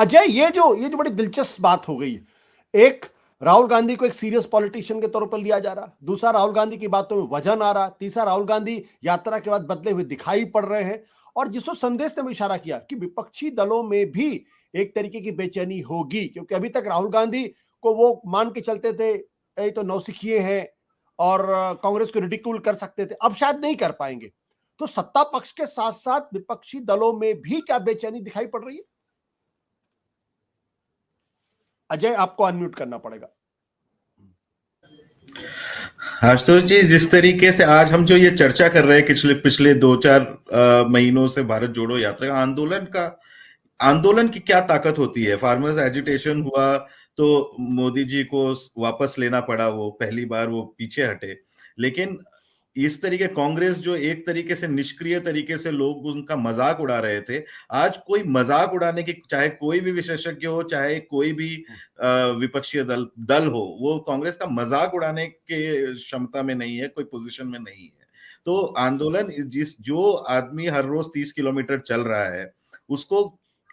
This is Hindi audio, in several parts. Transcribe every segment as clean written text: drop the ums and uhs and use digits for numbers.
अजय, ये जो बड़ी दिलचस्प बात हो गई है। एक, राहुल गांधी को एक सीरियस पॉलिटिशियन के तौर पर लिया जा रहा। दूसरा, राहुल गांधी की बातों में वजन आ रहा। तीसरा, राहुल गांधी यात्रा के बाद बदले हुए दिखाई पड़ रहे हैं। और जिसको संदेश ने इशारा किया कि विपक्षी दलों में भी एक तरीके की बेचैनी होगी, क्योंकि अभी तक राहुल गांधी को वो मान के चलते थे ये तो नौसिखिए हैं और कांग्रेस को रिडिक्यूल कर सकते थे, अब शायद नहीं कर पाएंगे। तो सत्ता पक्ष के साथ साथ विपक्षी दलों में भी क्या बेचैनी दिखाई पड़ रही है? अजय, आपको अनम्यूट करना पड़ेगा। आशुतोष जी, जिस तरीके से आज हम जो ये चर्चा कर रहे हैं पिछले पिछले 2-4 महीनों से भारत जोड़ो यात्रा का आंदोलन की क्या ताकत होती है। फार्मर्स एजिटेशन हुआ तो मोदी जी को वापस लेना पड़ा, वो पहली बार वो पीछे हटे। लेकिन इस तरीके कांग्रेस जो एक तरीके से निष्क्रिय तरीके से लोग उनका मजाक उड़ा रहे थे, आज कोई मजाक उड़ाने की, चाहे कोई भी विशेषज्ञ हो, चाहे कोई भी विपक्षी दल हो, वो कांग्रेस का मजाक उड़ाने के क्षमता में नहीं है, कोई पोजीशन में नहीं है। तो आंदोलन, जो आदमी हर रोज 30 किलोमीटर चल रहा है, उसको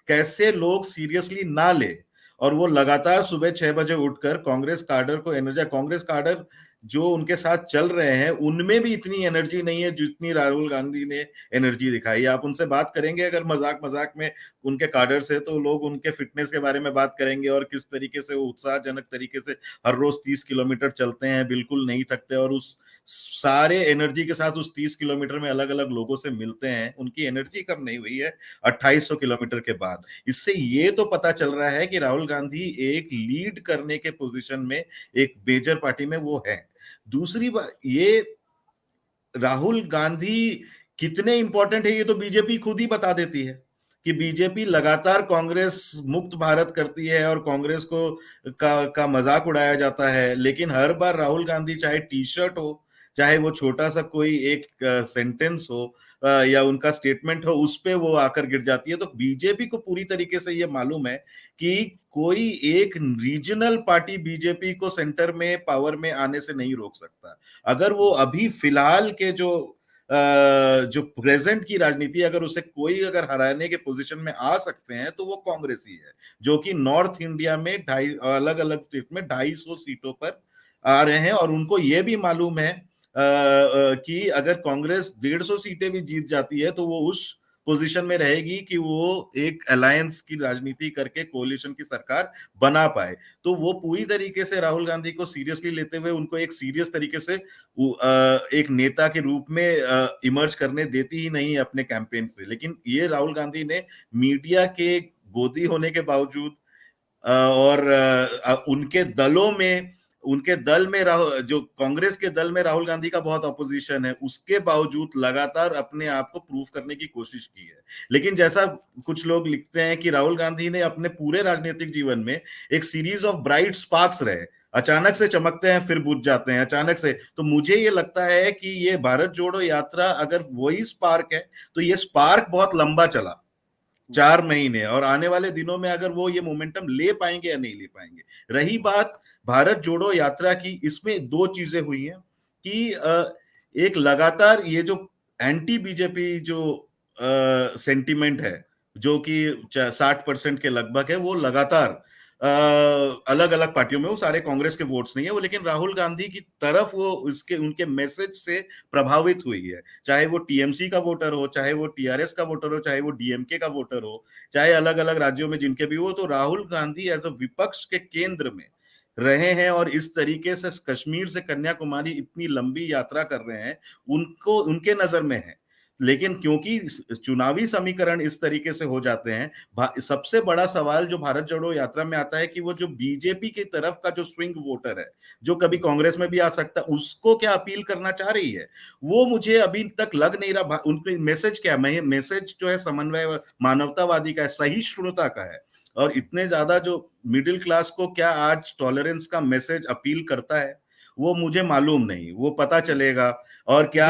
कैसे लोग सीरियसली ना ले, और वो लगातार सुबह 6 बजे उठकर कांग्रेस काडर को एनर्जी, कांग्रेस काडर जो उनके साथ चल रहे हैं उनमें भी इतनी एनर्जी नहीं है जितनी राहुल गांधी ने एनर्जी दिखाई। आप उनसे बात करेंगे अगर मजाक मजाक में उनके काडर से, तो लोग उनके फिटनेस के बारे में बात करेंगे और किस तरीके से वो उत्साहजनक तरीके से हर रोज 30 किलोमीटर चलते हैं, बिल्कुल नहीं थकते, और उस सारे एनर्जी के साथ उस 30 किलोमीटर में अलग अलग लोगों से मिलते हैं। उनकी एनर्जी कम नहीं हुई है 2800 किलोमीटर के बाद। इससे ये तो पता चल रहा है कि राहुल गांधी एक लीड करने के पोजीशन में, एक मेजर पार्टी में वो है। दूसरी बात, ये राहुल गांधी कितने इंपॉर्टेंट है ये तो बीजेपी खुद ही बता देती है कि बीजेपी लगातार कांग्रेस मुक्त भारत करती है और कांग्रेस को का मजाक उड़ाया जाता है। लेकिन हर बार राहुल गांधी, चाहे टी शर्ट हो, चाहे वो छोटा सा कोई एक सेंटेंस हो, या उनका स्टेटमेंट हो, उस पे वो आकर गिर जाती है। तो बीजेपी को पूरी तरीके से ये मालूम है कि कोई एक रीजनल पार्टी बीजेपी को सेंटर में पावर में आने से नहीं रोक सकता। अगर वो अभी फिलहाल के जो प्रेजेंट की राजनीति, अगर उसे कोई अगर हराने के पोजीशन में आ सकते हैं तो वो कांग्रेस ही है, जो कि नॉर्थ इंडिया में अलग अलग स्टेट में 250 सीटों पर आ रहे हैं। और उनको ये भी मालूम है कि अगर कांग्रेस 150 सीटें भी जीत जाती है तो वो उस पोजीशन में रहेगी कि वो एक अलायंस की राजनीति करके कोलिशन की सरकार बना पाए। तो वो पूरी तरीके से राहुल गांधी को सीरियसली लेते हुए उनको एक सीरियस तरीके से एक नेता के रूप में इमर्ज करने देती ही नहीं अपने कैंपेन पे। लेकिन ये राहुल गांधी ने मीडिया के गोदी होने के बावजूद और उनके दल में जो कांग्रेस के दल में राहुल गांधी का बहुत अपोजिशन है, उसके बावजूद लगातार अपने आप को प्रूव करने की कोशिश की है। लेकिन जैसा कुछ लोग लिखते हैं कि राहुल गांधी ने अपने पूरे राजनीतिक जीवन में एक सीरीज ऑफ ब्राइट स्पार्क्स रहे, अचानक से चमकते हैं फिर बुझ जाते हैं अचानक से। तो मुझे ये लगता है कि ये भारत जोड़ो यात्रा अगर वही स्पार्क है तो ये स्पार्क बहुत लंबा चला, 4 महीने, और आने वाले दिनों में अगर वो ये मोमेंटम ले पाएंगे या नहीं ले पाएंगे। रही बात भारत जोड़ो यात्रा की, इसमें दो चीजें हुई हैं कि एक लगातार ये जो एंटी बीजेपी जो सेंटिमेंट है, जो कि 60% के लगभग है, वो लगातार अलग अलग पार्टियों में, वो सारे कांग्रेस के वोट्स नहीं है वो, लेकिन राहुल गांधी की तरफ वो उसके उनके मैसेज से प्रभावित हुई है। चाहे वो टीएमसी का वोटर हो, चाहे वो टीआरएस का वोटर हो, चाहे वो डीएमके का वोटर हो, चाहे अलग अलग राज्यों में जिनके भी हो, तो राहुल गांधी एज अ विपक्ष के केंद्र में रहे हैं और इस तरीके से कश्मीर से कन्याकुमारी इतनी लंबी यात्रा कर रहे हैं, उनको उनके नजर में है। लेकिन क्योंकि चुनावी समीकरण इस तरीके से हो जाते हैं, सबसे बड़ा सवाल जो भारत जोड़ो यात्रा में आता है कि वो जो बीजेपी की तरफ का जो स्विंग वोटर है, जो कभी कांग्रेस में भी आ सकता है, उसको क्या अपील करना चाह रही है, वो मुझे अभी तक लग नहीं रहा। उनके मैसेज क्या है? मैसेज जो है समन्वय, मानवतावादी का है, सहिष्णुता का है। और इतने ज्यादा जो मिडिल क्लास को क्या आज टॉलरेंस का मैसेज अपील करता है, वो मुझे मालूम नहीं, वो पता चलेगा। और क्या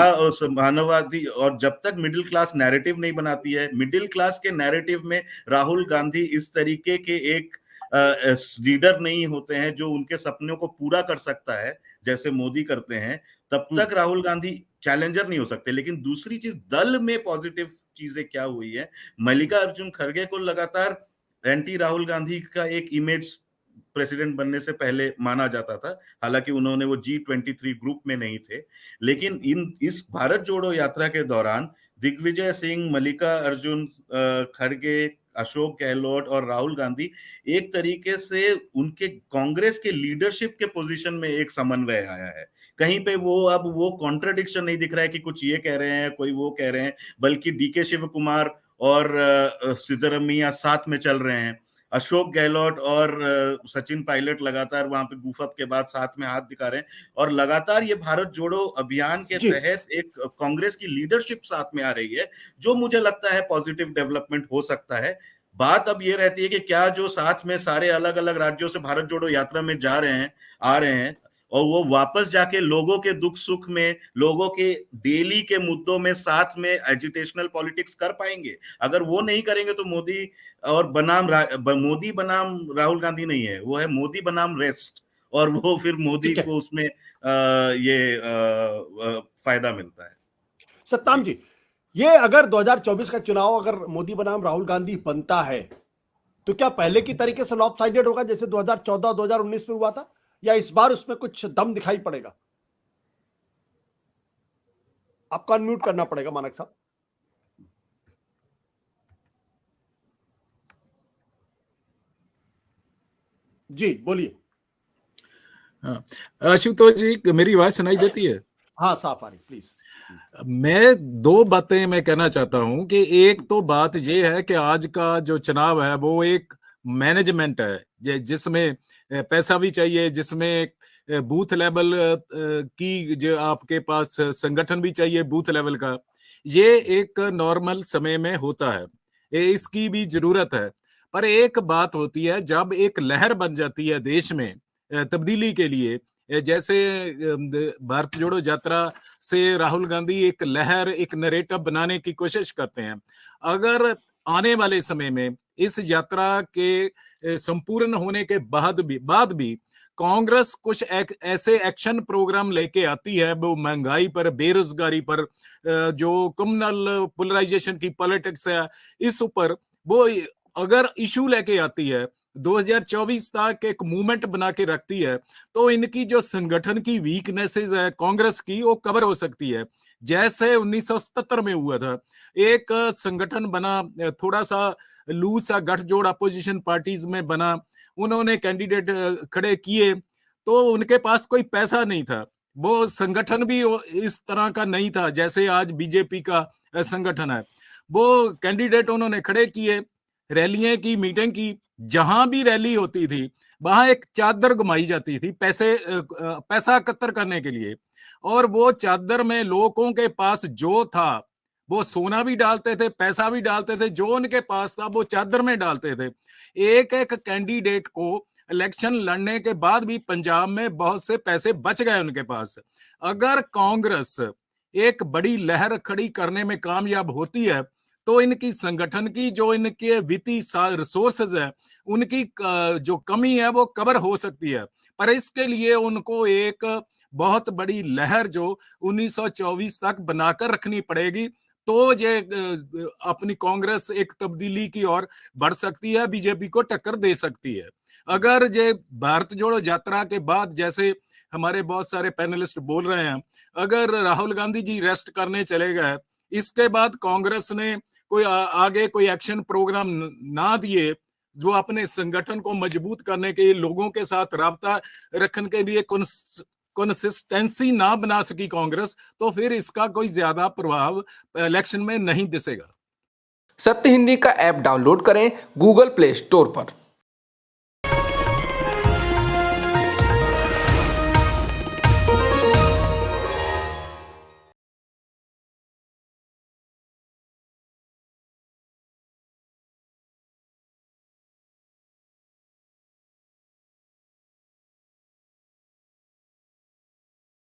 मानववादी, और जब तक मिडिल क्लास नैरेटिव नहीं बनाती है, मिडिल क्लास के नैरेटिव में राहुल गांधी इस तरीके के एक लीडर नहीं होते हैं जो उनके सपनों को पूरा कर सकता है जैसे मोदी करते हैं, तब तक राहुल गांधी चैलेंजर नहीं हो सकते। लेकिन दूसरी चीज, दल में पॉजिटिव चीजें क्या हुई है, मल्लिकार्जुन खड़गे को लगातार एंटी राहुल गांधी का एक इमेज प्रेसिडेंट बनने से पहले माना जाता था, हालांकि उन्होंने वो G23 ग्रुप में नहीं थे। लेकिन इस भारत जोड़ो यात्रा के दौरान दिग्विजय सिंह, मल्लिका अर्जुन खड़गे, अशोक गहलोत और राहुल गांधी एक तरीके से उनके कांग्रेस के लीडरशिप के पोजीशन में एक समन्वय आया है। कहीं पे वो कॉन्ट्रडिक्शन नहीं दिख रहा है कि कुछ ये कह रहे हैं, कोई वो कह रहे हैं, बल्कि डीके शिव कुमार और सिद्धरमैया साथ में चल रहे हैं। अशोक गहलोत और सचिन पायलट लगातार वहां पे गूफअप के बाद साथ में हाथ दिखा रहे हैं और लगातार ये भारत जोड़ो अभियान के तहत एक कांग्रेस की लीडरशिप साथ में आ रही है, जो मुझे लगता है पॉजिटिव डेवलपमेंट हो सकता है। बात अब ये रहती है कि क्या जो साथ में सारे अलग अलग राज्यों से भारत जोड़ो यात्रा में जा रहे हैं, आ रहे हैं, और वो वापस जाके लोगों के दुख सुख में, लोगों के डेली के मुद्दों में साथ में एजुटेशनल पॉलिटिक्स कर पाएंगे? अगर वो नहीं करेंगे तो मोदी बनाम राहुल गांधी नहीं है, वो है मोदी बनाम रेस्ट, और वो फिर मोदी को उसमें फायदा मिलता है। सत्ताम जी, ये अगर 2024 का चुनाव अगर मोदी बनाम राहुल गांधी बनता है तो क्या पहले की तरीके से लॉपसाइडेड होगा जैसे 2014 2019 में हुआ था, या इस बार उसमें कुछ दम दिखाई पड़ेगा? आपको अनम्यूट करना पड़ेगा मानक साहब। जी बोलिए। आशुतोष जी, मेरी आवाज सुनाई देती है? हाँ, साफ आ रही, प्लीज। मैं दो बातें मैं कहना चाहता हूं कि एक तो बात ये है कि आज का जो चुनाव है वो एक मैनेजमेंट है, जिसमें पैसा भी चाहिए, जिसमें बूथ लेवल की जो आपके पास संगठन भी चाहिए बूथ लेवल का। ये एक नॉर्मल समय में होता है, इसकी भी जरूरत है। पर एक बात होती है जब एक लहर बन जाती है देश में तब्दीली के लिए, जैसे भारत जोड़ो यात्रा से राहुल गांधी एक लहर, एक नरेटिव बनाने की कोशिश करते हैं। अगर आने वाले समय में इस यात्रा के संपूर्ण होने के बाद भी कांग्रेस कुछ ऐसे एक्शन प्रोग्राम लेके आती है, वो महंगाई पर, बेरोजगारी पर, जो कम्युनल पोलराइजेशन की पॉलिटिक्स है, इस ऊपर वो अगर इशू लेके आती है, 2024 तक एक मूवमेंट बना के रखती है, तो इनकी जो संगठन की वीकनेसेस है कांग्रेस की, वो कवर हो सकती है। जैसे 1977 में हुआ था, एक संगठन बना, थोड़ा सा लूज सा गठजोड़ अपोजिशन पार्टीज में बना, उन्होंने कैंडिडेट खड़े किए, तो उनके पास कोई पैसा नहीं था, वो संगठन भी इस तरह का नहीं था जैसे आज बीजेपी का संगठन है। वो कैंडिडेट उन्होंने खड़े किए, रैलियां की, मीटिंग की, जहां भी रैली होती थी वहां एक चादर घुमाई जाती थी पैसा एकत्र करने के लिए, और वो चादर में लोगों के पास जो था वो सोना भी डालते थे, पैसा भी डालते थे, जो उनके पास था वो चादर में डालते थे। एक एक कैंडिडेट को इलेक्शन लड़ने के बाद भी पंजाब में बहुत से पैसे बच गए उनके पास। अगर कांग्रेस एक बड़ी लहर खड़ी करने में कामयाब होती है तो इनकी संगठन की जो इनके वित्तीय रिसोर्सेज है, उनकी जो कमी है वो कवर हो सकती है। पर इसके लिए उनको एक बहुत बड़ी लहर जो 1924 तक बनाकर रखनी पड़ेगी, तो ये अपनी कांग्रेस एक तब्दीली की ओर बढ़ सकती है, बीजेपी को टक्कर दे सकती है। अगर ये भारत जोड़ो यात्रा के बाद, जैसे हमारे बहुत सारे पैनलिस्ट बोल रहे हैं, अगर राहुल गांधी जी रेस्ट करने चले गए, इसके बाद कांग्रेस ने कोई आगे कोई एक्शन प्रोग्राम ना दिए जो अपने संगठन को मजबूत करने के लिए, लोगों के साथ राब्ता रखने के लिए कंसिस्टेंसी ना बना सकी कांग्रेस, तो फिर इसका कोई ज्यादा प्रभाव इलेक्शन में नहीं दिसेगा। सत्य हिंदी का ऐप डाउनलोड करें गूगल प्ले स्टोर पर।